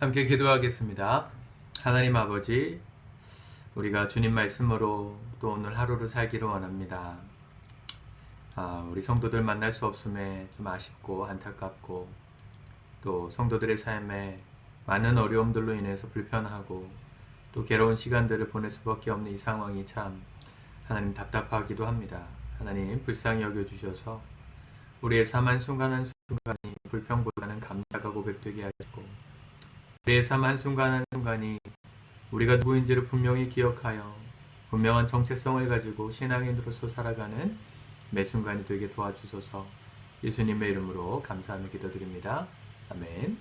함께 기도하겠습니다. 하나님 아버지, 우리가 주님 말씀으로 또 오늘 하루를 살기를 원합니다. 우리 성도들 만날 수 없음에 좀 아쉽고 안타깝고, 또 성도들의 삶에 많은 어려움들로 인해서 불편하고 또 괴로운 시간들을 보낼 수밖에 없는 이 상황이 참 하나님 답답하기도 합니다. 하나님 불쌍히 여겨주셔서 우리의 삶 한순간 한순간이 불평보다는 감사가 고백되게 하시고, 우리의 삶 한순간 한순간이 우리가 누구인지를 분명히 기억하여 분명한 정체성을 가지고 신앙인으로서 살아가는 매 순간이 되게 도와주소서. 예수님의 이름으로 감사하며 기도드립니다. 아멘.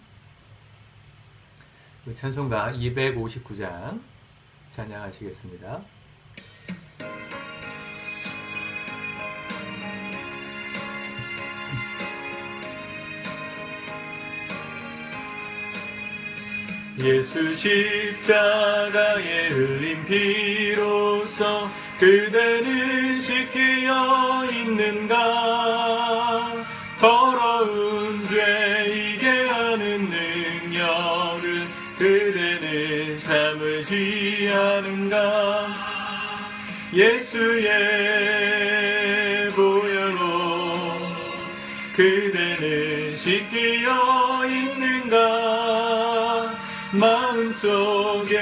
찬송가 259장 찬양하시겠습니다. 예수 십자가에 흘린 피로써 그대는 씻기어 있는가? 더러운 죄 이게 하는 능력을 그대는 참으지 않은가? 예수의 보혈로 그대는 씻기어 있는가? 마음속에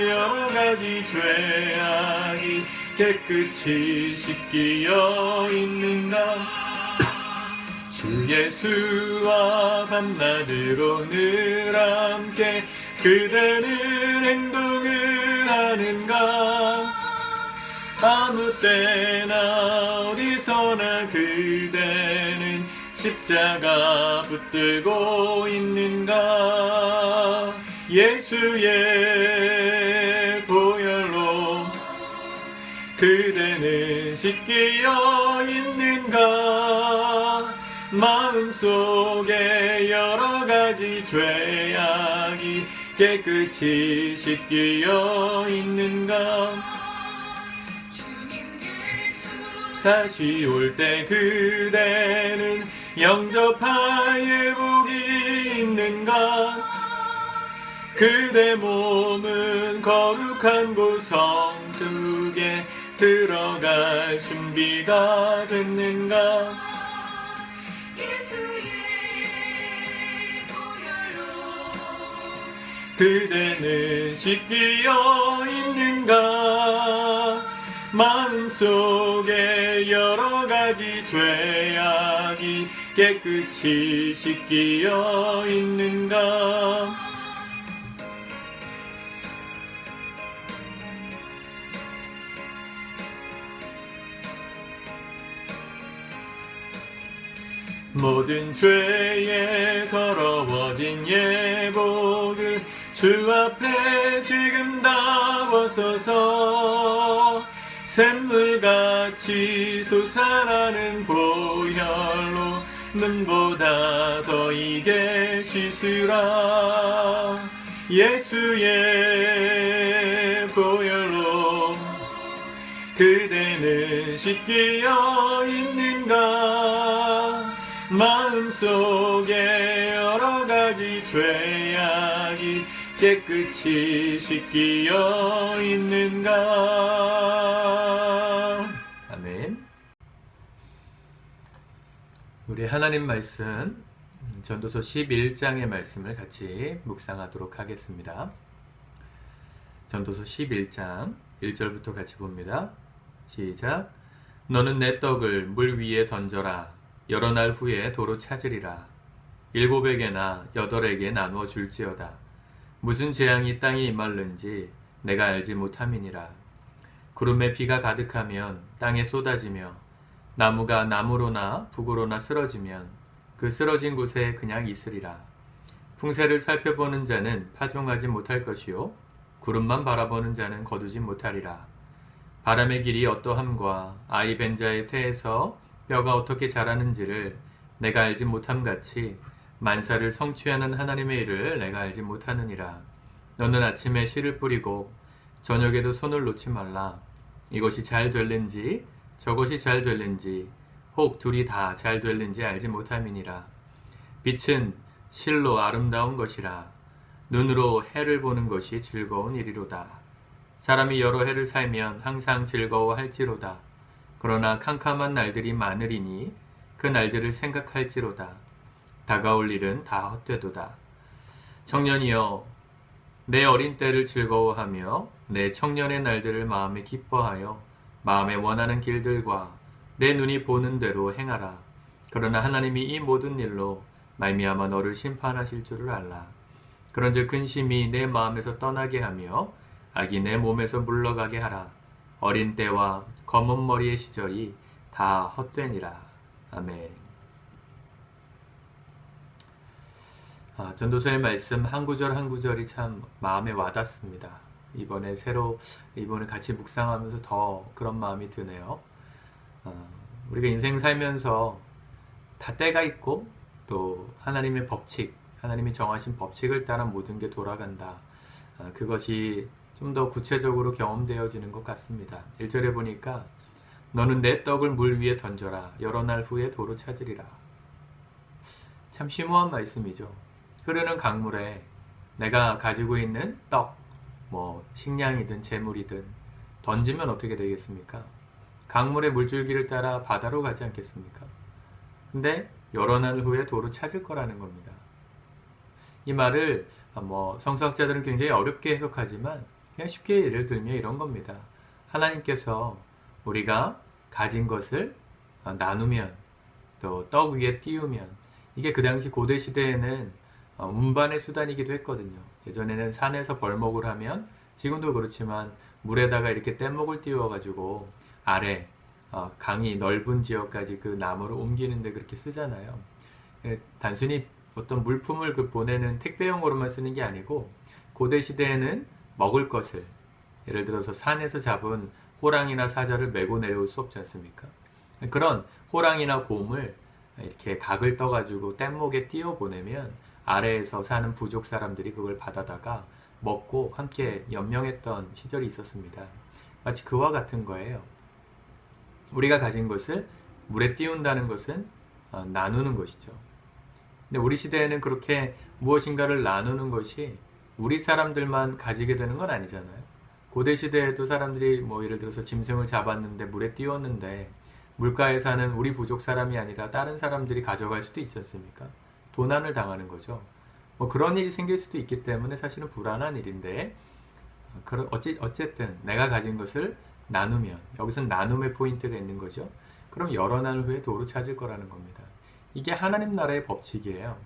여러가지 죄악이 깨끗이 씻기어 있는가? 주 예수와 밤낮으로 늘 함께 그대는 행동을 하는가? 아무 때나 어디서나 그대는 십자가 붙들고 있는가? 예수의 보혈로 그대는 씻기어 있는가? 마음속에 여러가지 죄악이 깨끗이 씻기어 있는가? 다시 올 때 그대는 영접할 예복이 있는가? 그대 몸은 거룩한 곳 성중에 들어갈 준비가 됐는가? 예수의 보혈로 그대는 씻기어 있는가? 마음속에 여러가지 죄악이 깨끗이 씻기어 있는가? 모든 죄에 더러워진 예복을 주 앞에 지금 다 벗어서 샘물같이 솟아나는 보혈로 눈보다 더 이게 씻으라. 예수의 보혈로 그대는 씻기어 있는가? 마음속에 여러가지 죄악이 깨끗이 씻기어 있는가? 아멘. 우리 하나님 말씀 전도서 11장의 말씀을 같이 묵상하도록 하겠습니다. 전도서 11장 1절부터 같이 봅니다. 시작. 너는 내 떡을 물 위에 던져라. 여러 날 후에 도로 찾으리라. 7에게나 8에게 나누어 줄지어다. 무슨 재앙이 땅에 임할는지 내가 알지 못함이니라. 구름에 비가 가득하면 땅에 쏟아지며 나무가 나무로나 북으로나 쓰러지면 그 쓰러진 곳에 그냥 있으리라. 풍세를 살펴보는 자는 파종하지 못할 것이요 구름만 바라보는 자는 거두지 못하리라. 바람의 길이 어떠함과 아이 벤 자의 태에서 뼈가 어떻게 자라는지를 내가 알지 못함같이 만사를 성취하는 하나님의 일을 내가 알지 못하느니라. 너는 아침에 씨를 뿌리고 저녁에도 손을 놓지 말라. 이것이 잘 될는지 저것이 잘 될는지 혹 둘이 다 잘 될는지 알지 못함이니라. 빛은 실로 아름다운 것이라. 눈으로 해를 보는 것이 즐거운 일이로다. 사람이 여러 해를 살면 항상 즐거워할지로다. 그러나 캄캄한 날들이 많으리니 그 날들을 생각할지로다. 다가올 일은 다 헛되도다. 청년이여, 내 어린 때를 즐거워하며 내 청년의 날들을 마음에 기뻐하여 마음에 원하는 길들과 내 눈이 보는 대로 행하라. 그러나 하나님이 이 모든 일로 말미암아 너를 심판하실 줄을 알라. 그런즉 근심이 내 마음에서 떠나게 하며 악이 내 몸에서 물러가게 하라. 어린 때와 검은 머리의 시절이 다 헛되니라. 아멘. 전도서의 말씀 한 구절 한 구절이 참 마음에 와닿습니다. 이번에 같이 묵상하면서 더 그런 마음이 드네요. 우리가 인생 살면서 다 때가 있고 또 하나님의 법칙, 하나님이 정하신 법칙을 따라 모든 게 돌아간다. 그것이 좀 더 구체적으로 경험되어지는 것 같습니다. 1절에 보니까 너는 내 떡을 물 위에 던져라. 여러 날 후에 도로 찾으리라. 참 심오한 말씀이죠. 흐르는 강물에 내가 가지고 있는 떡, 식량이든 재물이든 던지면 어떻게 되겠습니까? 강물의 물줄기를 따라 바다로 가지 않겠습니까? 근데 여러 날 후에 도로 찾을 거라는 겁니다. 이 말을 성서학자들은 굉장히 어렵게 해석하지만 그냥 쉽게 예를 들면 이런 겁니다. 하나님께서 우리가 가진 것을 나누면 또 떡 위에 띄우면 이게 그 당시 고대 시대에는 운반의 수단이기도 했거든요. 예전에는 산에서 벌목을 하면 지금도 그렇지만 물에다가 이렇게 뗏목을 띄워가지고 아래 강이 넓은 지역까지 그 나무를 옮기는데 그렇게 쓰잖아요. 단순히 어떤 물품을 보내는 택배용으로만 쓰는 게 아니고 고대 시대에는 먹을 것을 예를 들어서 산에서 잡은 호랑이나 사자를 메고 내려올 수 없지 않습니까? 그런 호랑이나 곰을 이렇게 각을 떠가지고 뗏목에 띄워 보내면 아래에서 사는 부족 사람들이 그걸 받아다가 먹고 함께 연명했던 시절이 있었습니다. 마치 그와 같은 거예요. 우리가 가진 것을 물에 띄운다는 것은 나누는 것이죠. 근데 우리 시대에는 그렇게 무엇인가를 나누는 것이 우리 사람들만 가지게 되는 건 아니잖아요. 고대 시대에도 사람들이 예를 들어서 짐승을 잡았는데 물에 띄웠는데 물가에 사는 우리 부족 사람이 아니라 다른 사람들이 가져갈 수도 있지 않습니까? 도난을 당하는 거죠. 그런 일이 생길 수도 있기 때문에 사실은 불안한 일인데 어쨌든 내가 가진 것을 나누면 여기서 나눔의 포인트가 있는 거죠. 그럼 여러 날 후에 도로 찾을 거라는 겁니다. 이게 하나님 나라의 법칙이에요.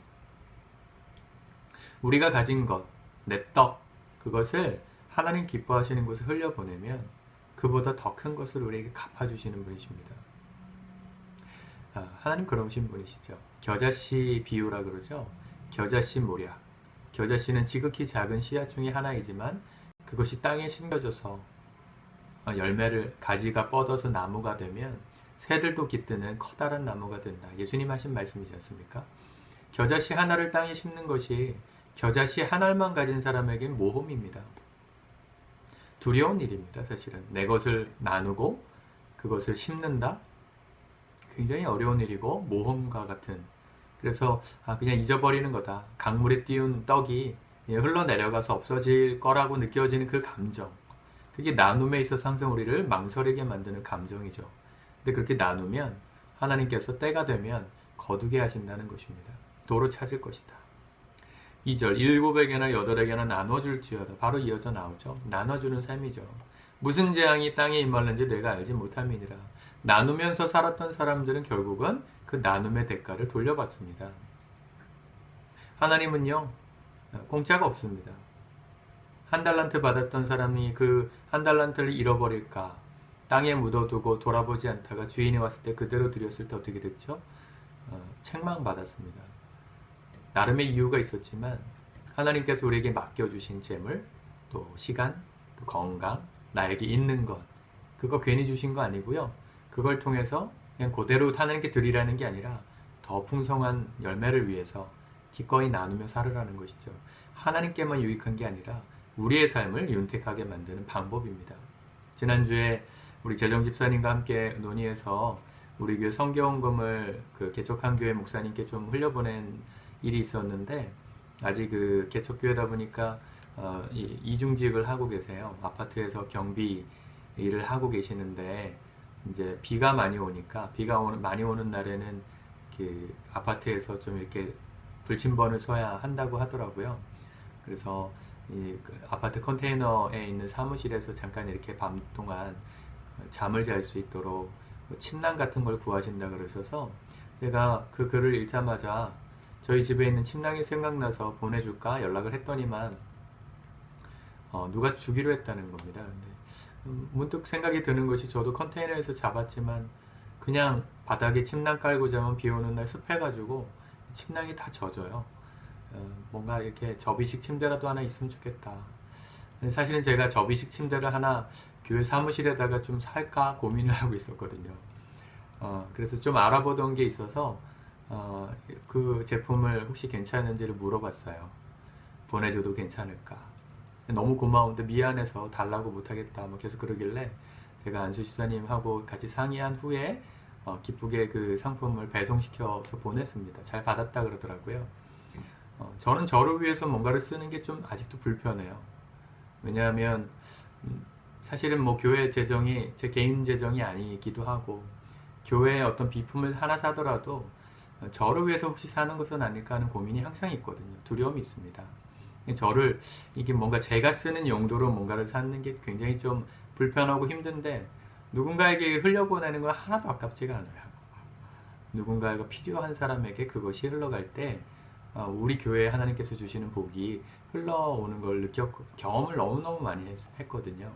우리가 가진 것, 내 떡, 그것을 하나님 기뻐하시는 곳에 흘려보내면 그보다 더 큰 것을 우리에게 갚아주시는 분이십니다. 하나님 그러신 분이시죠. 겨자씨 비유라 그러죠. 겨자씨 모략. 겨자씨는 지극히 작은 씨앗 중에 하나이지만 그것이 땅에 심겨져서 열매를 가지가 뻗어서 나무가 되면 새들도 깃드는 커다란 나무가 된다. 예수님 하신 말씀이지 않습니까? 겨자씨 하나를 땅에 심는 것이 겨자씨 하나만 가진 사람에겐 모험입니다. 두려운 일입니다. 사실은 내 것을 나누고 그것을 심는다. 굉장히 어려운 일이고 모험과 같은. 그래서 그냥 잊어버리는 거다. 강물에 띄운 떡이 흘러내려가서 없어질 거라고 느껴지는 그 감정. 그게 나눔에 있어서 항상 우리를 망설이게 만드는 감정이죠. 근데 그렇게 나누면 하나님께서 때가 되면 거두게 하신다는 것입니다. 도로 찾을 것이다. 2절 7에게나 8에게나 나눠줄지어다. 바로 이어져 나오죠. 나눠주는 삶이죠. 무슨 재앙이 땅에 임하는지 내가 알지 못함이니라. 나누면서 살았던 사람들은 결국은 그 나눔의 대가를 돌려받습니다. 하나님은요 공짜가 없습니다. 한 달란트 받았던 사람이 그 한 달란트를 잃어버릴까 땅에 묻어두고 돌아보지 않다가 주인이 왔을 때 그대로 드렸을 때 어떻게 됐죠? 책망받았습니다. 나름의 이유가 있었지만 하나님께서 우리에게 맡겨주신 재물, 또 시간, 또 건강, 나에게 있는 것, 그거 괜히 주신 거 아니고요. 그걸 통해서 그냥 그대로 하나님께 드리라는 게 아니라 더 풍성한 열매를 위해서 기꺼이 나누며 살으라는 것이죠. 하나님께만 유익한 게 아니라 우리의 삶을 윤택하게 만드는 방법입니다. 지난주에 우리 재정집사님과 함께 논의해서 우리 교회 성경금을 그 개척한 교회 목사님께 좀 흘려보낸 일이 있었는데 아직 그 개척교회다 보니까 이중직을 하고 계세요. 아파트에서 경비 일을 하고 계시는데 이제 비가 많이 오니까 많이 오는 날에는 그 아파트에서 좀 이렇게 불침번을 서야 한다고 하더라고요. 그래서 그 아파트 컨테이너에 있는 사무실에서 잠깐 이렇게 밤 동안 잠을 잘 수 있도록 뭐 침낭 같은 걸 구하신다 그러셔서 제가 그 글을 읽자마자 저희 집에 있는 침낭이 생각나서 보내줄까 연락을 했더니만 누가 주기로 했다는 겁니다. 근데 문득 생각이 드는 것이 저도 컨테이너에서 잡았지만 그냥 바닥에 침낭 깔고 자면 비 오는 날 습해가지고 침낭이 다 젖어요. 뭔가 이렇게 접이식 침대라도 하나 있으면 좋겠다. 사실은 제가 접이식 침대를 하나 교회 사무실에다가 좀 살까 고민을 하고 있었거든요. 그래서 좀 알아보던 게 있어서 그 제품을 혹시 괜찮은지를 물어봤어요. 보내줘도 괜찮을까? 너무 고마운데 미안해서 달라고 못하겠다. 뭐 계속 그러길래 제가 안수 집사님하고 같이 상의한 후에 기쁘게 그 상품을 배송시켜서 보냈습니다. 잘 받았다 그러더라고요. 저는 저를 위해서 뭔가를 쓰는 게 좀 아직도 불편해요. 왜냐하면 사실은 뭐 교회 재정이 제 개인 재정이 아니기도 하고 교회에 어떤 비품을 하나 사더라도 저를 위해서 혹시 사는 것은 아닐까 하는 고민이 항상 있거든요. 두려움이 있습니다. 저를 이게 뭔가 제가 쓰는 용도로 뭔가를 사는 게 굉장히 좀 불편하고 힘든데 누군가에게 흘려보내는 건 하나도 아깝지가 않아요. 누군가가 필요한 사람에게 그것이 흘러갈 때 우리 교회에 하나님께서 주시는 복이 흘러오는 걸 느꼈고 경험을 너무너무 많이 했거든요.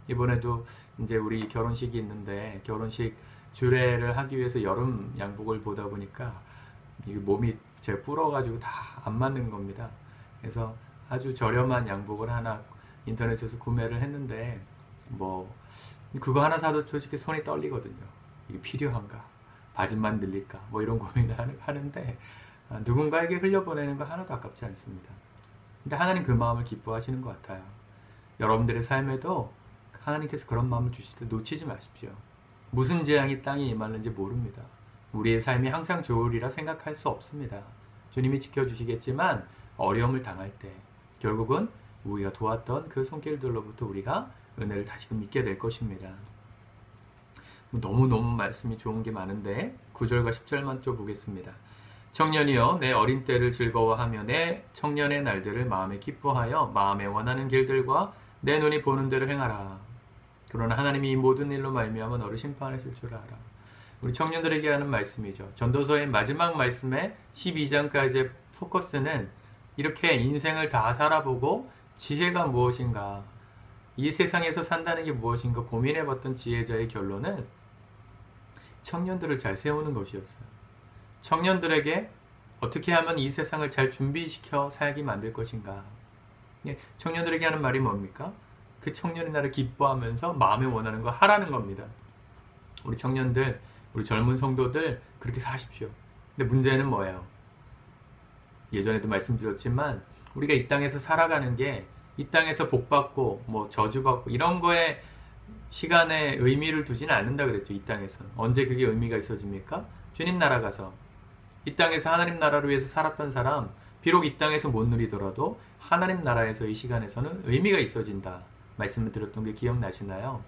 이번에도 이제 우리 결혼식이 있는데 결혼식 주례를 하기 위해서 여름 양복을 보다 보니까 이게 몸이 제가 불어가지고 다 안 맞는 겁니다. 그래서 아주 저렴한 양복을 하나 인터넷에서 구매를 했는데 뭐 그거 하나 사도 솔직히 손이 떨리거든요. 이게 필요한가? 바지만 늘릴까? 뭐 이런 고민을 하는데 누군가에게 흘려보내는 거 하나도 아깝지 않습니다. 근데 하나님 그 마음을 기뻐하시는 것 같아요. 여러분들의 삶에도 하나님께서 그런 마음을 주실 때 놓치지 마십시오. 무슨 재앙이 땅에 임하는지 모릅니다. 우리의 삶이 항상 좋으리라 생각할 수 없습니다. 주님이 지켜주시겠지만 어려움을 당할 때 결국은 우리가 도왔던 그 손길들로부터 우리가 은혜를 다시금 믿게 될 것입니다. 너무너무 말씀이 좋은 게 많은데 9절과 10절만 좀 보겠습니다. 청년이여 내 어린 때를 즐거워하며 내 청년의 날들을 마음에 기뻐하여 마음에 원하는 길들과 내 눈이 보는 대로 행하라. 그러나 하나님이 이 모든 일로 말미암아 너를 심판하실 줄 알아. 우리 청년들에게 하는 말씀이죠. 전도서의 마지막 말씀에 12장까지의 포커스는 이렇게 인생을 다 살아보고 지혜가 무엇인가, 이 세상에서 산다는 게 무엇인가 고민해봤던 지혜자의 결론은 청년들을 잘 세우는 것이었어요. 청년들에게 어떻게 하면 이 세상을 잘 준비시켜 살게 만들 것인가. 청년들에게 하는 말이 뭡니까? 그 청년이 나를 기뻐하면서 마음에 원하는 거 하라는 겁니다. 우리 청년들, 우리 젊은 성도들 그렇게 사십시오. 근데 문제는 뭐예요? 예전에도 말씀드렸지만 우리가 이 땅에서 살아가는 게 이 땅에서 복받고 뭐 저주받고 이런 거에 시간에 의미를 두지는 않는다 그랬죠. 이 땅에서는. 언제 그게 의미가 있어집니까? 주님 나라 가서. 이 땅에서 하나님 나라를 위해서 살았던 사람 비록 이 땅에서 못 누리더라도 하나님 나라에서 이 시간에서는 의미가 있어진다. 말씀을 드렸던 게 기억나시나요?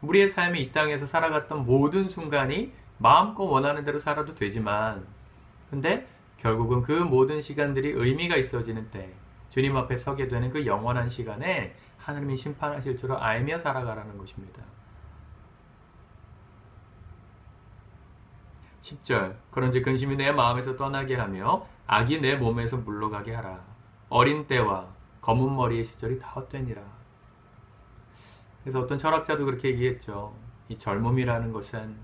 우리의 삶이 이 땅에서 살아갔던 모든 순간이 마음껏 원하는 대로 살아도 되지만 근데 결국은 그 모든 시간들이 의미가 있어지는 때 주님 앞에 서게 되는 그 영원한 시간에 하나님이 심판하실 줄을 알며 살아가라는 것입니다. 10절 그런즉 근심이 내 마음에서 떠나게 하며 악이 내 몸에서 물러가게 하라. 어린 때와 검은 머리의 시절이 다 헛되니라. 그래서 어떤 철학자도 그렇게 얘기했죠. 이 젊음이라는 것은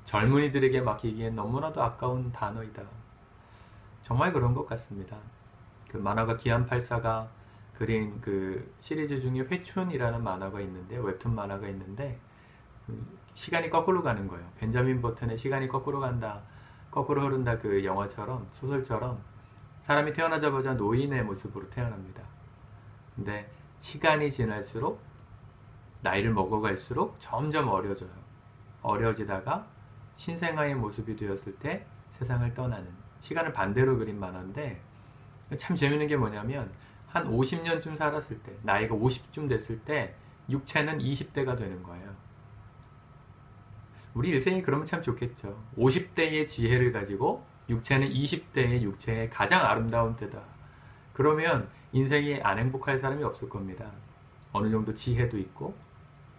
젊은이들에게 맡기기엔 너무나도 아까운 단어이다. 정말 그런 것 같습니다. 그 만화가 기안84가 그린 그 시리즈 중에 회춘이라는 만화가 있는데 웹툰 만화가 있는데 시간이 거꾸로 가는 거예요. 벤자민 버튼의 시간이 거꾸로 간다, 거꾸로 흐른다 그 영화처럼 소설처럼 사람이 태어나자마자 노인의 모습으로 태어납니다. 근데 시간이 지날수록 나이를 먹어갈수록 점점 어려져요. 어려지다가 신생아의 모습이 되었을 때 세상을 떠나는 시간을 반대로 그린 만화인데 참 재밌는 게 뭐냐면 한 50년쯤 살았을 때, 나이가 50쯤 됐을 때 육체는 20대가 되는 거예요. 우리 일생이 그러면 참 좋겠죠. 50대의 지혜를 가지고 육체는 20대의 육체의 가장 아름다운 때다. 그러면 인생이 안 행복할 사람이 없을 겁니다. 어느 정도 지혜도 있고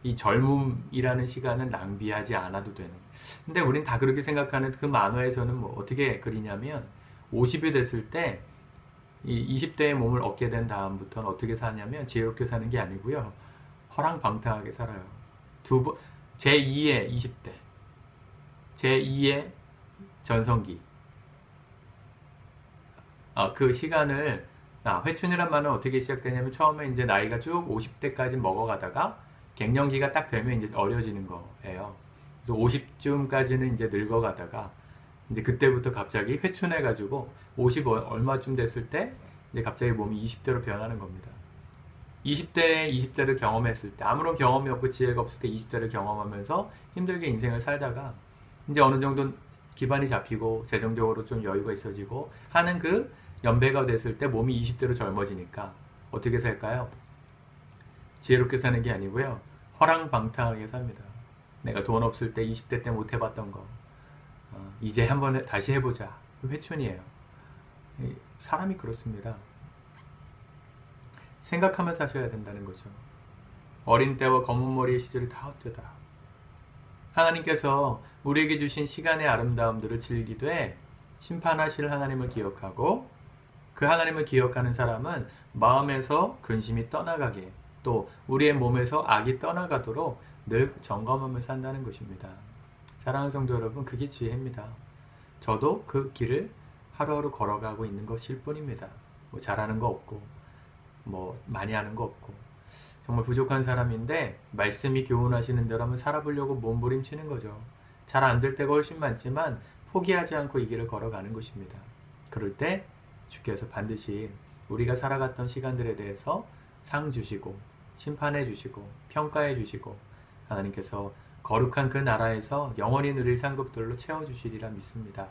이 젊음이라는 시간은 낭비하지 않아도 되는. 근데 우린 다 그렇게 생각하는 그 만화에서는 뭐 어떻게 그리냐면 50이 됐을 때 이 20대의 몸을 얻게 된 다음부터는 어떻게 사냐면 지혜롭게 사는 게 아니고요. 허랑방탕하게 살아요. 제2의 20대, 제2의 전성기. 그 시간을 회춘이란 말은 어떻게 시작되냐면 처음에 이제 나이가 쭉 50대까지 먹어가다가 갱년기가 딱 되면 이제 어려지는 거예요. 그래서 50쯤까지는 이제 늙어가다가 이제 그때부터 갑자기 회춘해가지고 50 얼마쯤 됐을 때 이제 갑자기 몸이 20대로 변하는 겁니다. 20대를 경험했을 때 아무런 경험이 없고 지혜가 없을 때 20대를 경험하면서 힘들게 인생을 살다가 이제 어느 정도 기반이 잡히고 재정적으로 좀 여유가 있어지고 하는 그 연배가 됐을 때 몸이 20대로 젊어지니까 어떻게 살까요? 지혜롭게 사는 게 아니고요. 허랑방탕하게 삽니다. 내가 돈 없을 때 20대 때 못 해봤던 거 이제 한번 다시 해보자. 회춘이에요. 사람이 그렇습니다. 생각하면서 사셔야 된다는 거죠. 어린 때와 검은 머리의 시절이 다 헛되다. 하나님께서 우리에게 주신 시간의 아름다움들을 즐기되 심판하실 하나님을 기억하고 그 하나님을 기억하는 사람은 마음에서 근심이 떠나가게 또 우리의 몸에서 악이 떠나가도록 늘 점검하면서 한다는 것입니다. 사랑하는 성도 여러분, 그게 지혜입니다. 저도 그 길을 하루하루 걸어가고 있는 것일 뿐입니다. 뭐 잘하는 거 없고 뭐 많이 하는 거 없고 정말 부족한 사람인데 말씀이 교훈하시는 대로 한번 살아보려고 몸부림치는 거죠. 잘 안 될 때가 훨씬 많지만 포기하지 않고 이 길을 걸어가는 것입니다. 그럴 때 주께서 반드시 우리가 살아갔던 시간들에 대해서 상 주시고 심판해 주시고 평가해 주시고 하나님께서 거룩한 그 나라에서 영원히 누릴 상급들로 채워주시리라 믿습니다.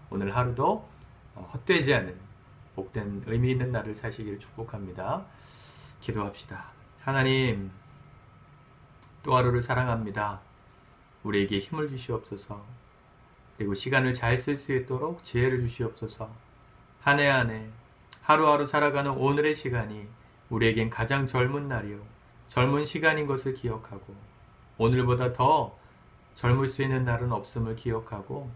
오늘 하루도 헛되지 않은 복된 의미 있는 날을 사시기를 축복합니다. 기도합시다. 하나님, 또 하루를 사랑합니다. 우리에게 힘을 주시옵소서. 그리고 시간을 잘 쓸 수 있도록 지혜를 주시옵소서. 한 해 한 해 하루하루 살아가는 오늘의 시간이 우리에겐 가장 젊은 날이요 젊은 시간인 것을 기억하고 오늘보다 더 젊을 수 있는 날은 없음을 기억하고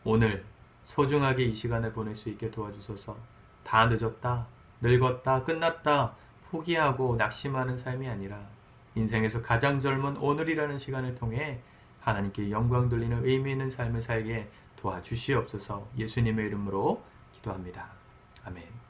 오늘 소중하게 이 시간을 보낼 수 있게 도와주소서. 다 늦었다, 늙었다, 끝났다 포기하고 낙심하는 삶이 아니라 인생에서 가장 젊은 오늘이라는 시간을 통해 하나님께 영광 돌리는 의미 있는 삶을 살게 도와주시옵소서. 예수님의 이름으로 기도합니다. 아멘.